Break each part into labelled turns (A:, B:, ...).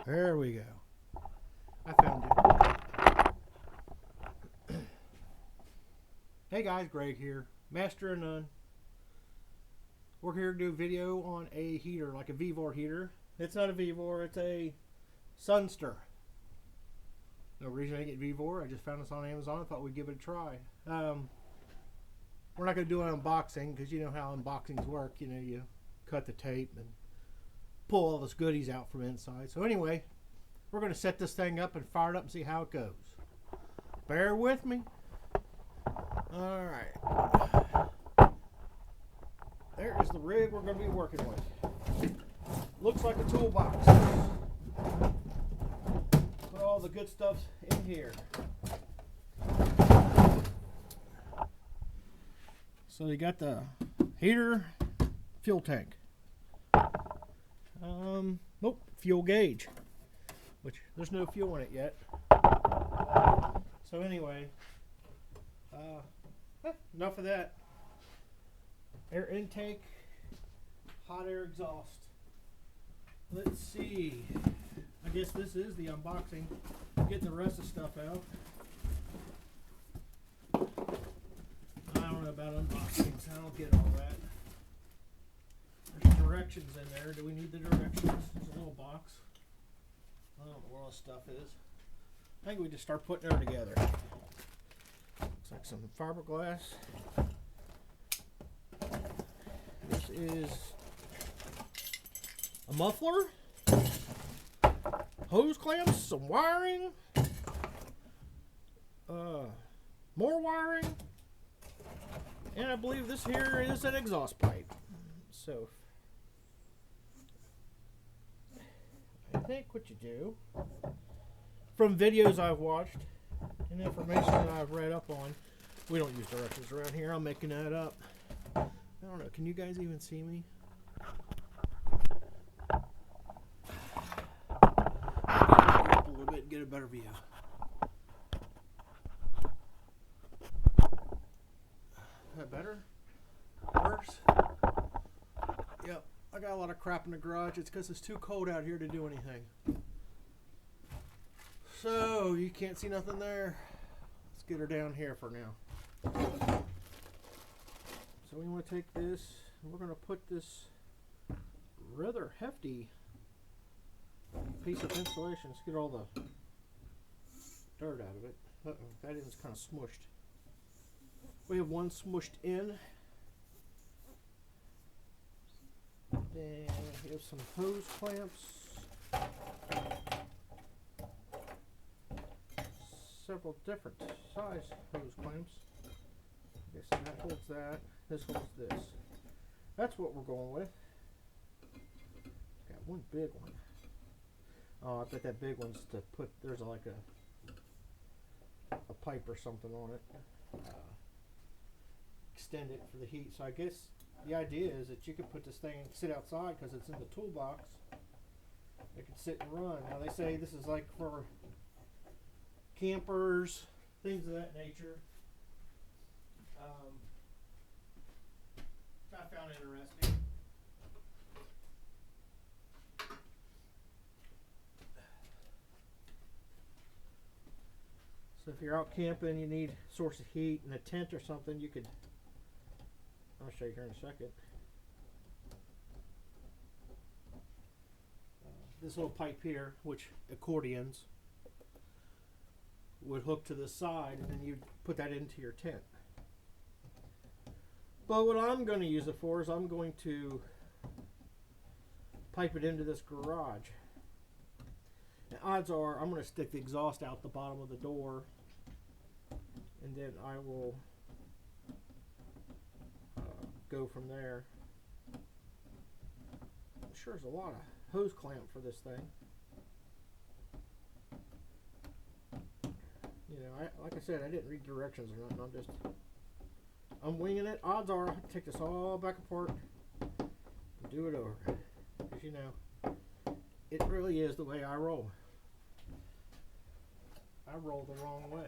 A: There we go. I found it. Hey guys, Greg here, Master of None. We're here to do a video on a heater, like a VVOR heater. It's not a VVOR, it's a Sunster. No reason I get VVOR, I just found this on Amazon. I thought we'd give it a try. We're not going to do an unboxing because you know how unboxings work. You know, you cut the tape and pull all those goodies out from inside. So anyway, we're going to set this thing up and fire it up and see how it goes. Bear with me. Alright. There is the rig we're going to be working with. Looks like a toolbox. Put all the good stuff in here. So you got the heater, fuel tank. Nope, fuel gauge, which there's no fuel in it yet. So anyway, enough of that. Air intake, hot air exhaust. Let's see. I guess this is the unboxing. Getting the rest of the stuff out. I don't know about unboxings. I don't get all that. There's directions in there. Do we need the directions? There's a little box. I don't know where all this stuff is. I think we just start putting her together. Looks like some fiberglass. This is a muffler, hose clamps, some wiring, more wiring, and I believe this here is an exhaust pipe. So I think what you do, from videos I've watched and information that I've read up on, we don't use directions around here. I'm making that up. I don't know. Can you guys even see me? Up a little bit and get a better view. Is that better? Worse? Yep. I got a lot of crap in the garage. It's because it's too cold out here to do anything. So, you can't see nothing there. Let's get her down here for now. So we want to take this, and we're going to put this rather hefty piece of insulation. Let's get all the dirt out of it. Uh-oh, that end's kind of smushed. We have one smushed in. Then we have some hose clamps. Several different size hose clamps. Okay, so that holds that. This holds this. That's what we're going with. Got one big one. Oh, I bet that big one's to put, there's like a pipe or something on it. Extend it for the heat. So I guess the idea is that you could put this thing and sit outside because it's in the toolbox. It can sit and run. Now they say this is like for campers, things of that nature. I found it interesting. So if you're out camping, you need a source of heat and a tent or something, you could, I'll show you here in a second. This little pipe here, which accordions, would hook to the side, and then you'd put that into your tent. But what I'm going to use it for is I'm going to pipe it into this garage. And odds are I'm going to stick the exhaust out the bottom of the door, and then I will go from there. I'm sure there's a lot of hose clamp for this thing. You know, like I said, I didn't read directions or nothing. I'm winging it. Odds are I'll take this all back apart and do it over. Because you know, it really is the way I roll. I roll the wrong way.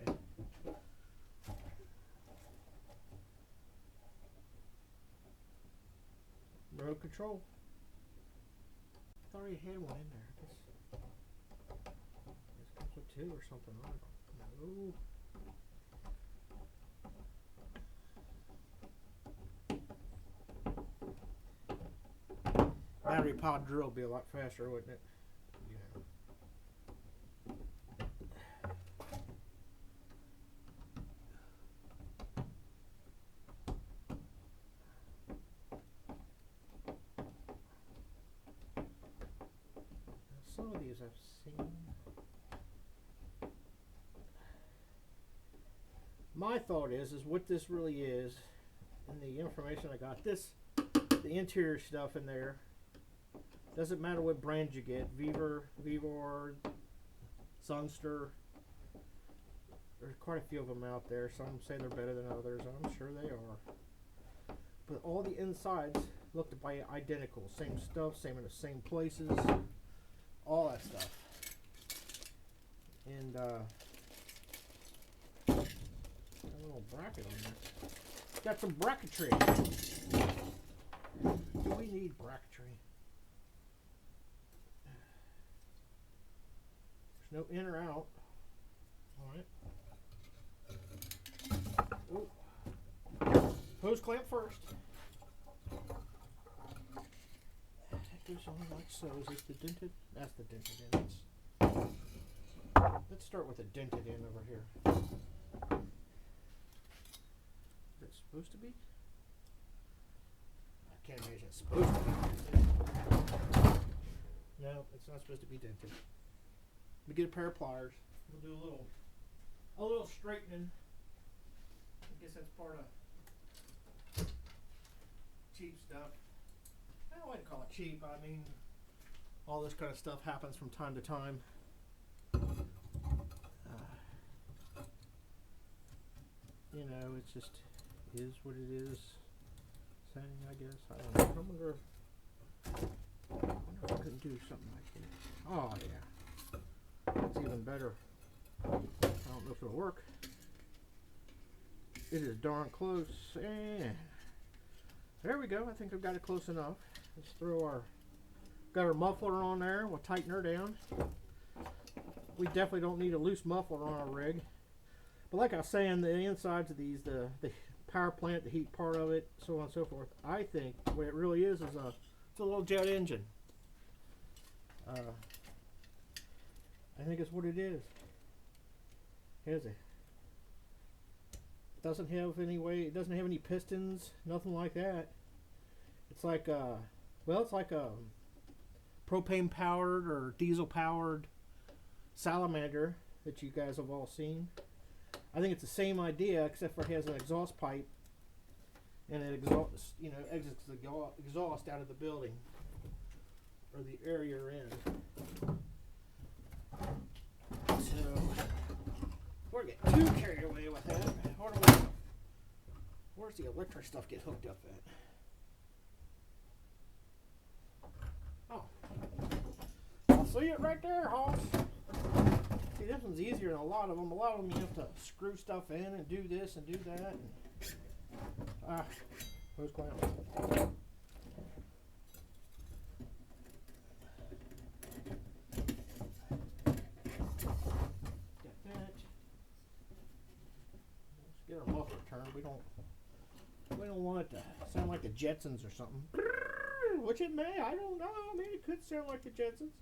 A: Remote control. I already had one in there. put 2 or something on it. No. Battery powered drill would be a lot faster, wouldn't it? Yeah. Some of these I've seen. My thought is what this really is, and the information I got, the interior stuff in there, doesn't matter what brand you get, Vivor, Sunster, there's quite a few of them out there. Some say they're better than others, I'm sure they are. But all the insides look to be identical, same stuff, same in the same places, all that stuff. And got a little bracket on there. Got some bracketry. Do we need bracketry? There's no in or out. Alright. Ooh. Hose clamp first. That goes on like so. Is this the dented? That's the dented end. Let's start with the dented end over here. Is it supposed to be? I can't imagine it's supposed to be dented. No, it's not supposed to be dented. Let me get a pair of pliers. We'll do a little straightening. I guess that's part of cheap stuff. I don't like to call it cheap. I mean, all this kind of stuff happens from time to time. You know, it's just is what it is. Saying, I guess. I don't know. I wonder if I couldn't do something like this. Oh yeah. It's even better. I don't know if it'll work. It is darn close, and there we go. I think I've got it close enough. Let's got our muffler on there. We'll tighten her down. We definitely don't need a loose muffler on our rig. But like I was saying, the insides of these, the power plant, the heat part of it, so on and so forth, I think what it really is it's a little jet engine. I think it's what it is. It doesn't have any it doesn't have any pistons, nothing like that. It's like it's like a propane powered or diesel powered salamander that you guys have all seen. I think it's the same idea, except for it has an exhaust pipe and it exits the exhaust out of the building or the area you're in. So we're getting too carried away with that. Where's the electric stuff get hooked up at? Oh, I'll see it right there, Hoss. See, this one's easier than a lot of them. A lot of them you have to screw stuff in and do this and do that. Hose clamp. Get our muffler turned. We don't want it to sound like the Jetsons or something. Which it may. I don't know. I mean, it could sound like the Jetsons.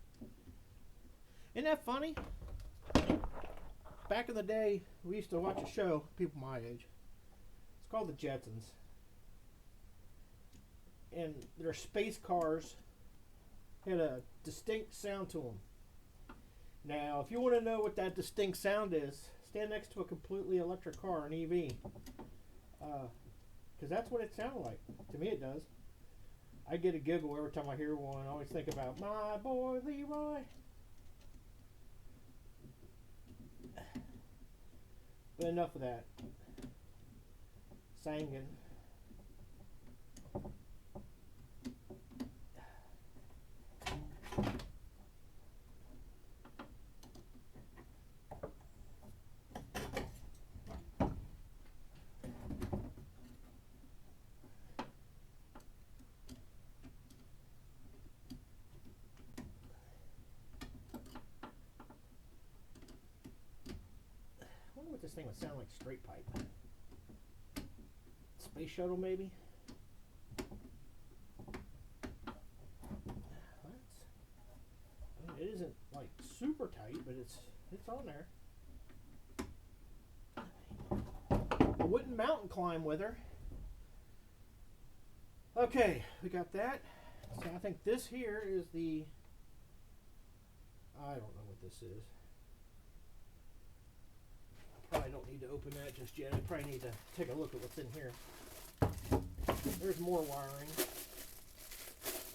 A: Isn't that funny? Back in the day, we used to watch a show. People my age. It's called the Jetsons, and their space cars had a distinct sound to them. Now, if you want to know what that distinct sound is, stand next to a completely electric car, an EV. Because that's what it sounded like. To me, it does. I get a giggle every time I hear one. I always think about my boy Leroy. But enough of that. Singing. this thing would sound like straight pipe. Space shuttle, maybe? It isn't like super tight, but it's on there. I wouldn't mountain climb with her. Okay, we got that. So I think this here is the, I don't know what this is. I probably don't need to open that just yet. I probably need to take a look at what's in here. There's more wiring.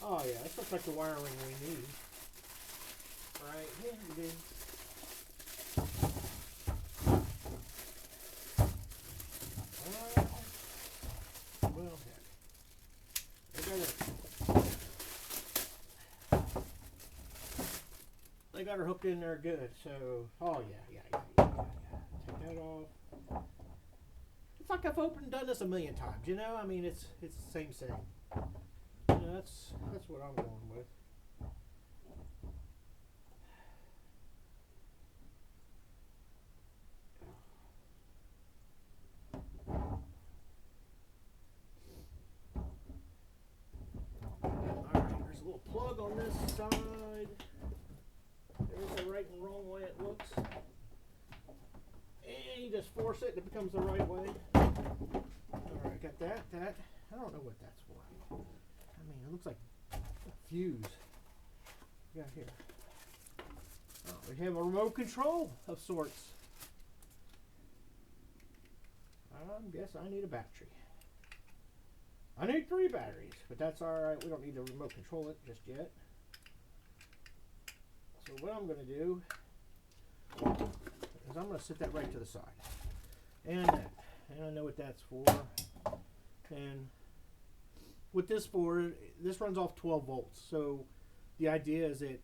A: Oh yeah, this looks like the wiring we need. Right here it is. Well, they got her hooked in there good. So, oh yeah. Take that off. It's like I've opened and done this a million times. You know, I mean, it's the same thing. You know, that's what I'm going with. Plug on this side. There's the right and wrong way it looks. And you just force it, it becomes the right way. Alright, got that. I don't know what that's for. I mean, it looks like a fuse. What we got here? Oh, we have a remote control of sorts. I guess I need a battery. I need 3 batteries, but that's alright. We don't need to remote control it just yet. So what I'm going to do is I'm going to set that right to the side. And that. And I know what that's for. And what this for, this runs off 12 volts. So the idea is that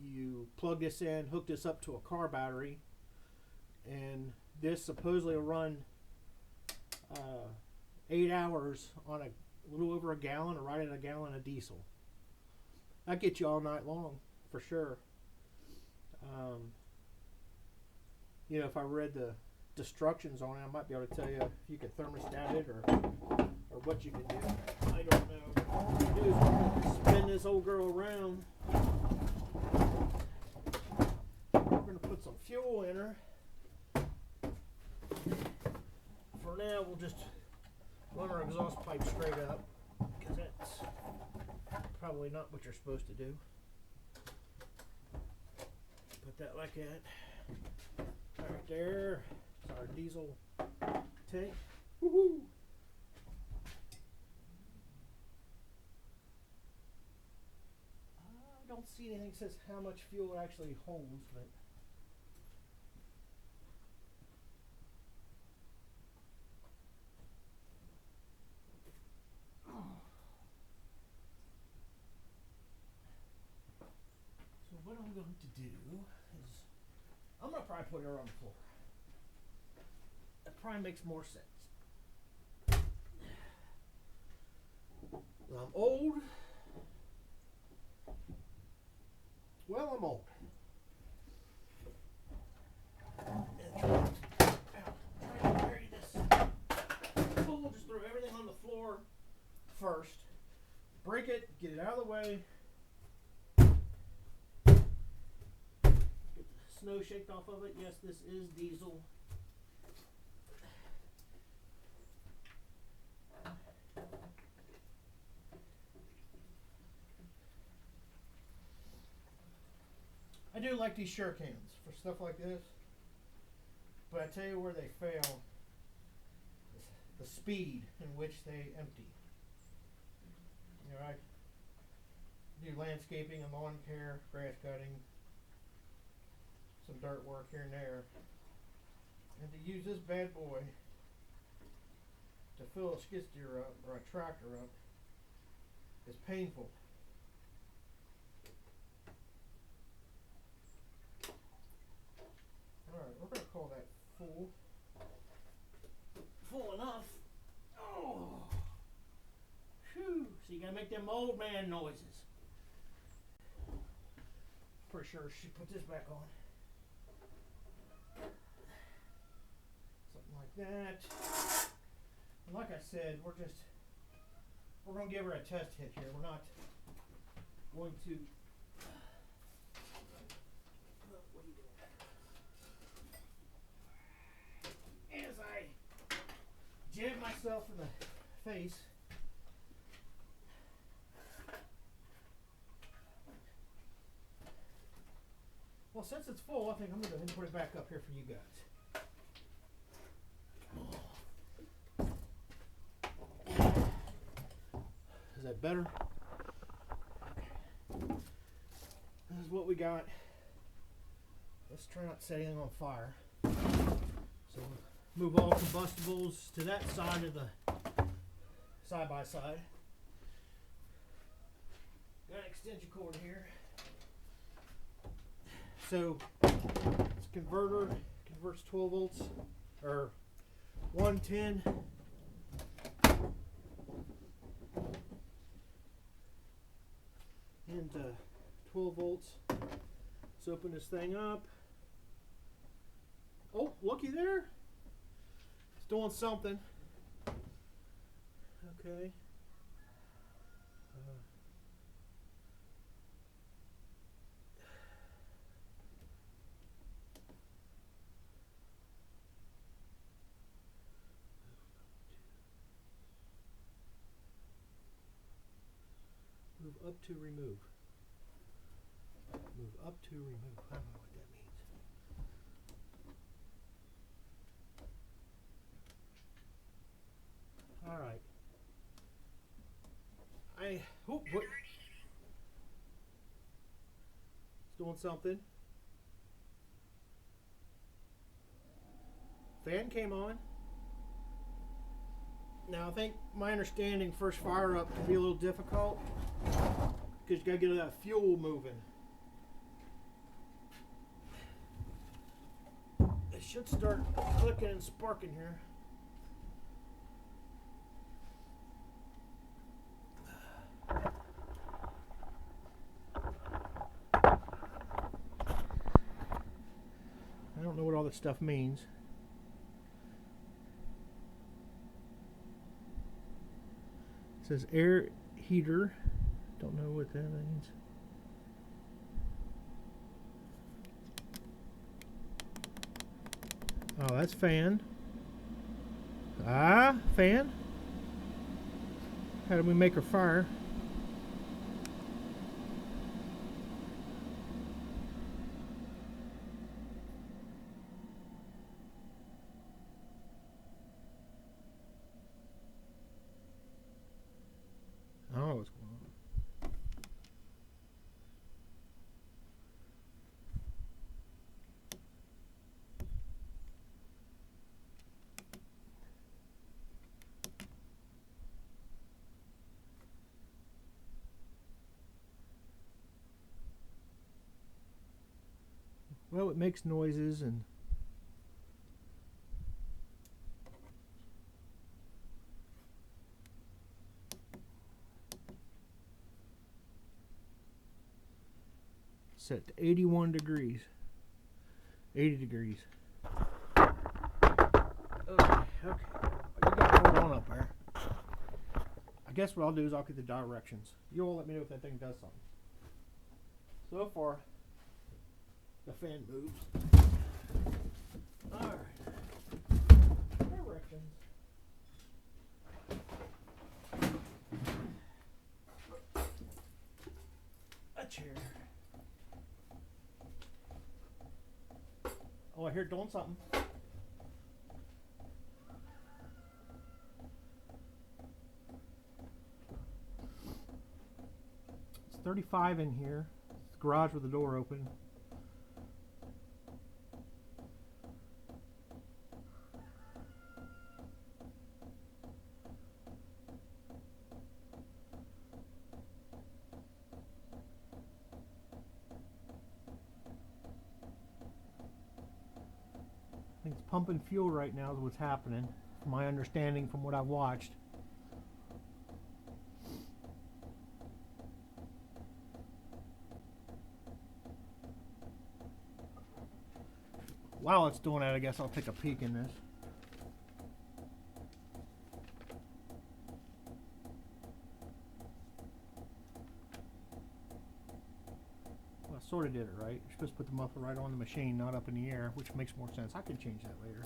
A: you plug this in, hook this up to a car battery, and this supposedly will run 8 hours on a little over a gallon, or right at a gallon of diesel. That gets you all night long, for sure. You know, if I read the instructions on it, I might be able to tell you if you can thermostat it or what you can do. I don't know. All I'm going to do is spin this old girl around. We're going to put some fuel in her. For now, we'll just run our exhaust pipe straight up, because that's probably not what you're supposed to do. Put that like that. Right there. It's our diesel tank. Woohoo! I don't see anything that says how much fuel it actually holds, but what I'm going to do is I'm going to probably put her on the floor. That probably makes more sense. I'm old. Well, I'm old. Trying to carry this tool, just throw everything on the floor first. Break it, get it out of the way. Snow shaked off of it. Yes, this is diesel. I do like these sure cans for stuff like this, but I tell you where they fail, the speed in which they empty. You know, I do landscaping and lawn care, grass cutting, some dirt work here and there, and to use this bad boy to fill a skid steer up or a tractor up is painful. Alright, we're going to call that full. Full enough. Oh! Whew! So you got to make them old man noises. Pretty sure she put this back on. like that. And like I said, we're going to give her a test hit here. We're not going to. What are you doing? As I jab myself in the face. Well, since it's full, I think I'm going to go ahead and put it back up here for you guys. Is that better? Okay. This is what we got. Let's try not to set anything on fire. So we'll move all combustibles to that side of the side by side. Got an extension cord here. So this converter converts 12 volts or 110 into 12 volts. Let's open this thing up. Oh, looky there. It's doing something. Okay. Move up to remove. Move up to remove. I don't know what that means. All right. What? It's doing something. Fan came on. Now I think my understanding, first fire up can be a little difficult because you gotta get that fuel moving. It should start clicking and sparking here. I don't know what all this stuff means. It says air heater. Don't know what that means. Oh, that's fan. Ah, fan. How did we make her fire? I don't know what's going on. Well, it makes noises and set to 81 degrees. 80 degrees. Okay. You got hold on up there. I guess what I'll do is I'll get the directions. You all let me know if that thing does something. So far, the fan moves. Alright. Directions. A chair. Oh, I hear it doing something. It's 35 in here. It's the garage with the door open. I think it's pumping fuel right now is what's happening, from my understanding from what I've watched. While it's doing that, I guess I'll take a peek in this. sort of did it right. You're supposed to put the muffler right on the machine, not up in the air, which makes more sense. I can change that later.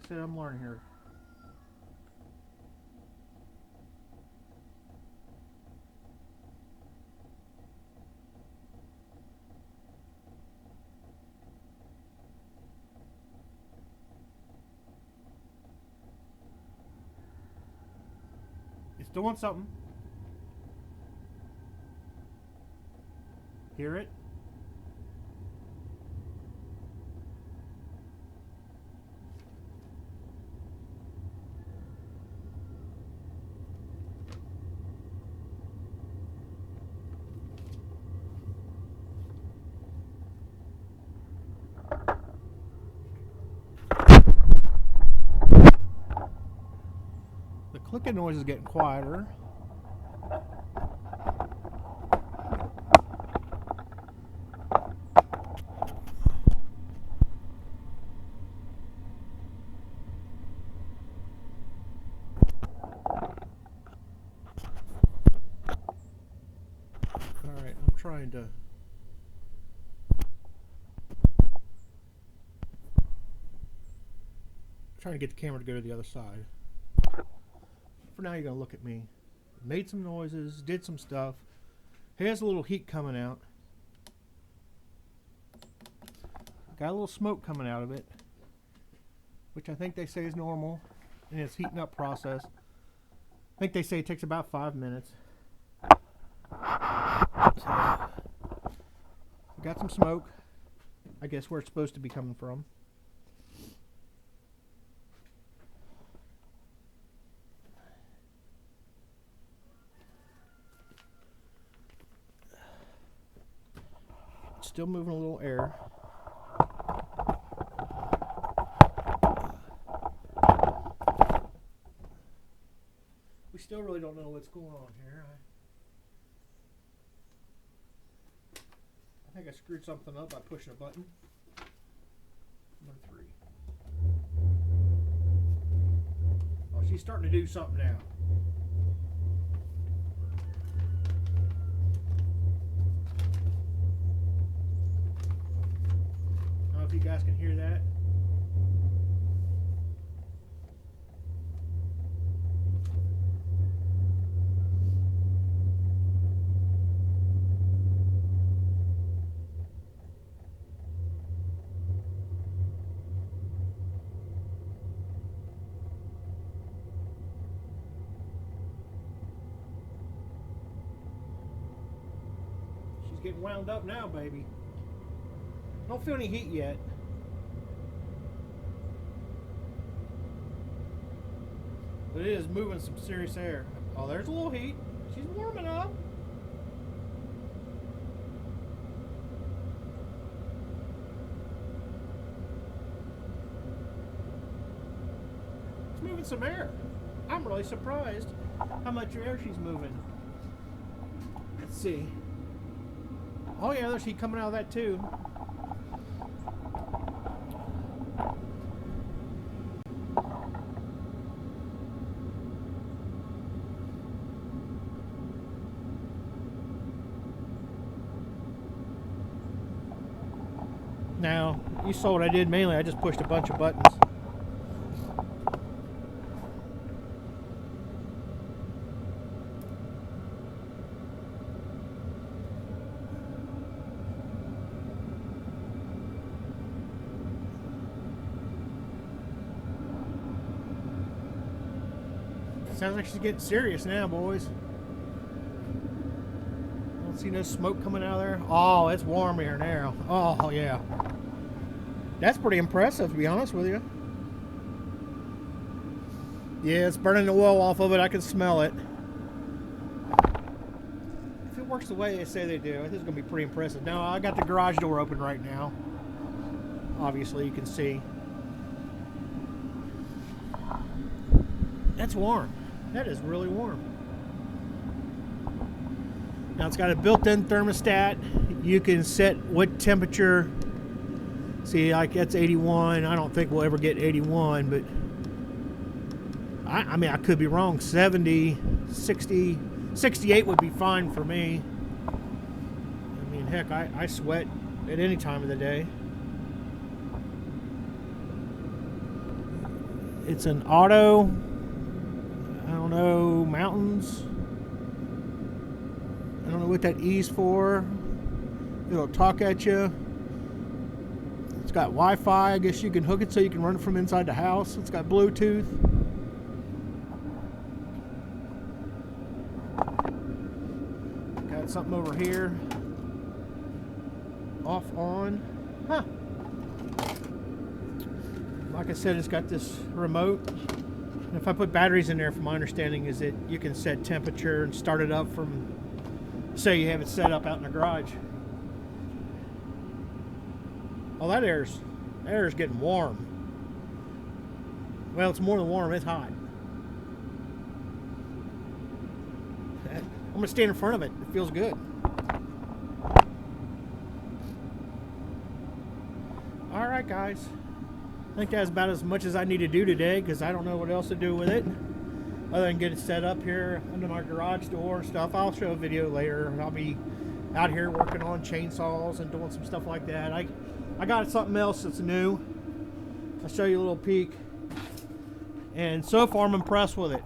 A: See, I'm learning here. It's doing something. Hear it? The clicking noise is getting quieter. Alright, I'm trying to get the camera to go to the other side. For now, you're going to look at me. Made some noises, did some stuff. Here's a little heat coming out. Got a little smoke coming out of it, which I think they say is normal in its heating up process. I think they say it takes about 5 minutes. So, got some smoke. I guess where it's supposed to be coming from. Still moving a little air. We still really don't know what's going on here. I think I screwed something up by pushing a button. Number 3. Oh, she's starting to do something now. I don't know if you guys can hear that. She's getting wound up now, baby. Don't feel any heat yet. But it is moving some serious air. Oh, there's a little heat. She's warming up. It's moving some air. I'm really surprised how much air she's moving. Let's see. Oh yeah, there's heat coming out of that too. Now, you saw what I did mainly. I just pushed a bunch of buttons. Sounds like she's getting serious now, boys. I don't see no smoke coming out of there. Oh, it's warm here now. Oh, yeah. That's pretty impressive, to be honest with you. Yeah, it's burning the oil off of it. I can smell it. If it works the way they say they do, I think it's going to be pretty impressive. Now, I got the garage door open right now. Obviously, you can see. That's warm. That is really warm. Now, it's got a built-in thermostat. You can set what temperature. See, like that's 81. I don't think we'll ever get 81, but I mean, I could be wrong. 70, 60, 68 would be fine for me. I mean, heck, I sweat at any time of the day. It's an auto, I don't know, mountains. I don't know what that E's for. It'll talk at you. It's got Wi-Fi. I guess you can hook it so you can run it from inside the house. It's got Bluetooth. Got something over here. Off, on. Huh. Like I said, it's got this remote. And if I put batteries in there, from my understanding, is that you can set temperature and start it up from, say you have it set up out in the garage. Oh, that air's getting warm. Well, it's more than warm, it's hot. I'm gonna stand in front of it. It feels good. Alright, guys. I think that's about as much as I need to do today, because I don't know what else to do with it other than get it set up here under my garage door and stuff. I'll show a video later. I'll be out here working on chainsaws and doing some stuff like that. I got something else that's new. I'll show you a little peek. And so far I'm impressed with it.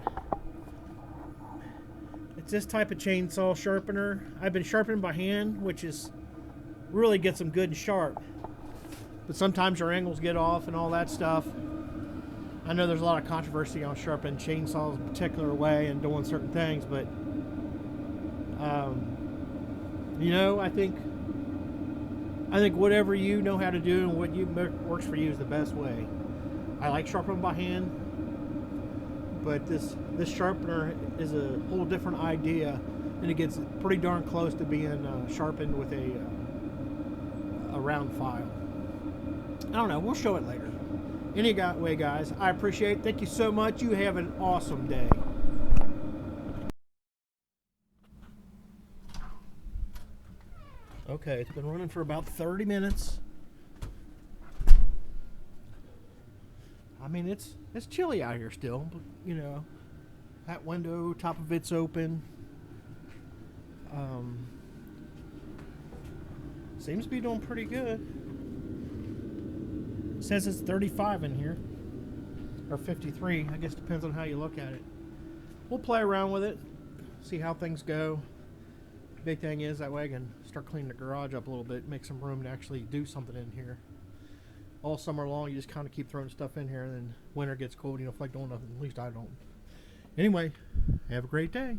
A: It's this type of chainsaw sharpener. I've been sharpening by hand, which is really gets them good and sharp. But sometimes your angles get off and all that stuff. I know there's a lot of controversy on sharpening chainsaws a particular way and doing certain things, but you know, I think whatever you know how to do and what works for you is the best way. I like sharpening by hand, but this sharpener is a whole different idea, and it gets pretty darn close to being sharpened with a round file. I don't know. We'll show it later. Anyway, guys, I appreciate it. Thank you so much. You have an awesome day. Okay, it's been running for about 30 minutes. I mean, it's chilly out here still, but, you know, that window, top of it's open. Seems to be doing pretty good. It says it's 35 in here, or 53. I guess depends on how you look at it. We'll play around with it, see how things go. Big thing is that way I can start cleaning the garage up a little bit, make some room to actually do something in here. All summer long, you just kind of keep throwing stuff in here, and then winter gets cold, you don't feel like doing nothing. At least I don't. Anyway, have a great day.